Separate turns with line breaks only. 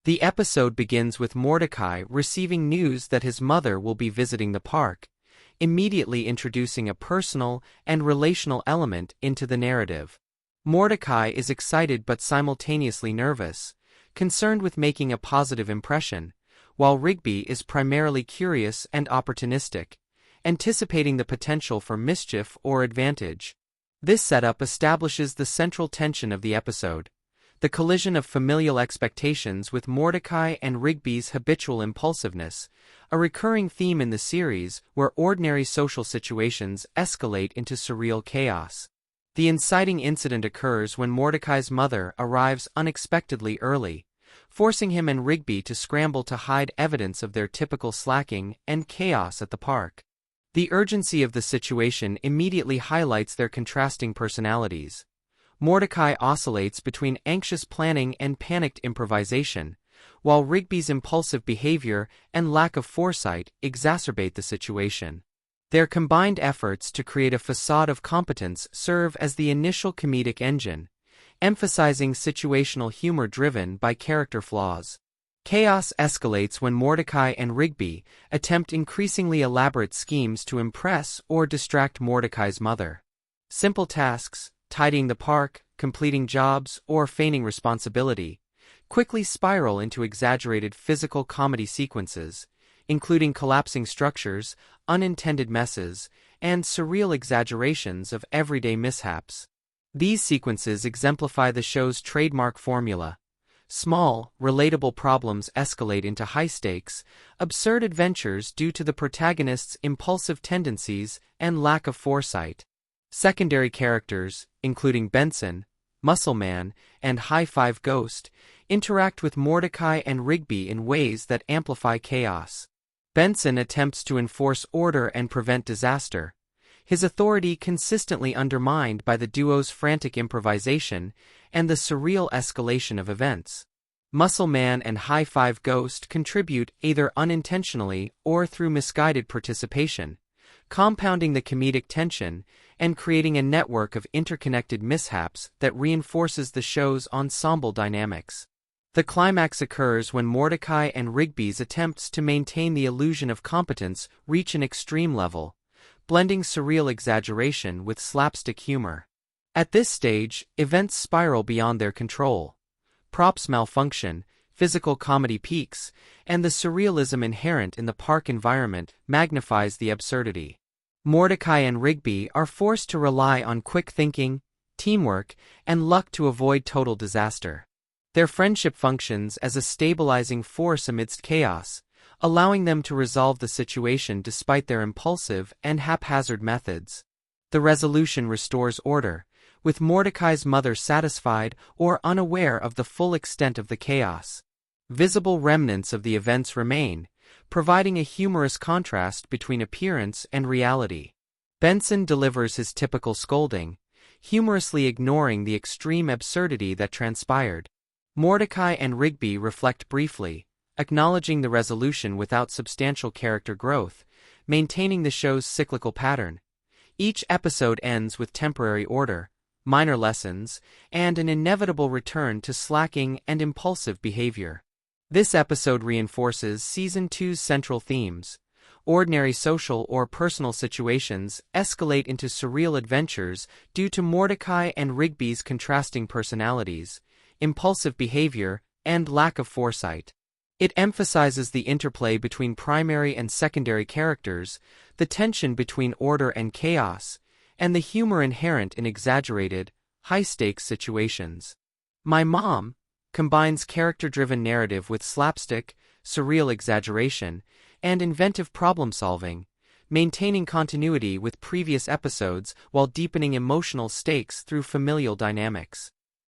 The episode begins with Mordecai receiving news that his mother will be visiting the park, immediately introducing a personal and relational element into the narrative. Mordecai is excited but simultaneously nervous, concerned with making a positive impression, while Rigby is primarily curious and opportunistic, anticipating the potential for mischief or advantage. This setup establishes the central tension of the episode, the collision of familial expectations with Mordecai and Rigby's habitual impulsiveness, a recurring theme in the series where ordinary social situations escalate into surreal chaos. The inciting incident occurs when Mordecai's mother arrives unexpectedly early, forcing him and Rigby to scramble to hide evidence of their typical slacking and chaos at the park. The urgency of the situation immediately highlights their contrasting personalities. Mordecai oscillates between anxious planning and panicked improvisation, while Rigby's impulsive behavior and lack of foresight exacerbate the situation. Their combined efforts to create a facade of competence serve as the initial comedic engine, emphasizing situational humor driven by character flaws. Chaos escalates when Mordecai and Rigby attempt increasingly elaborate schemes to impress or distract Mordecai's mother. Simple tasks, tidying the park, completing jobs, or feigning responsibility, quickly spiral into exaggerated physical comedy sequences, including collapsing structures, unintended messes, and surreal exaggerations of everyday mishaps. These sequences exemplify the show's trademark formula. Small, relatable problems escalate into high-stakes, absurd adventures due to the protagonist's impulsive tendencies and lack of foresight. Secondary characters, including Benson, Muscle Man, and High Five Ghost, interact with Mordecai and Rigby in ways that amplify chaos. Benson attempts to enforce order and prevent disaster, his authority consistently undermined by the duo's frantic improvisation and the surreal escalation of events. Muscle Man and High Five Ghost contribute either unintentionally or through misguided participation, compounding the comedic tension and creating a network of interconnected mishaps that reinforces the show's ensemble dynamics. The climax occurs when Mordecai and Rigby's attempts to maintain the illusion of competence reach an extreme level, blending surreal exaggeration with slapstick humor. At this stage, events spiral beyond their control. Props malfunction, physical comedy peaks, and the surrealism inherent in the park environment magnifies the absurdity. Mordecai and Rigby are forced to rely on quick thinking, teamwork, and luck to avoid total disaster. Their friendship functions as a stabilizing force amidst chaos, allowing them to resolve the situation despite their impulsive and haphazard methods. The resolution restores order, with Mordecai's mother satisfied or unaware of the full extent of the chaos. Visible remnants of the events remain, providing a humorous contrast between appearance and reality. Benson delivers his typical scolding, humorously ignoring the extreme absurdity that transpired. Mordecai and Rigby reflect briefly, acknowledging the resolution without substantial character growth, maintaining the show's cyclical pattern. Each episode ends with temporary order, minor lessons, and an inevitable return to slacking and impulsive behavior. This episode reinforces Season 2's central themes. Ordinary social or personal situations escalate into surreal adventures due to Mordecai and Rigby's contrasting personalities, impulsive behavior, and lack of foresight. It emphasizes the interplay between primary and secondary characters, the tension between order and chaos, and the humor inherent in exaggerated, high-stakes situations. My Mom combines character-driven narrative with slapstick, surreal exaggeration, and inventive problem-solving, maintaining continuity with previous episodes while deepening emotional stakes through familial dynamics.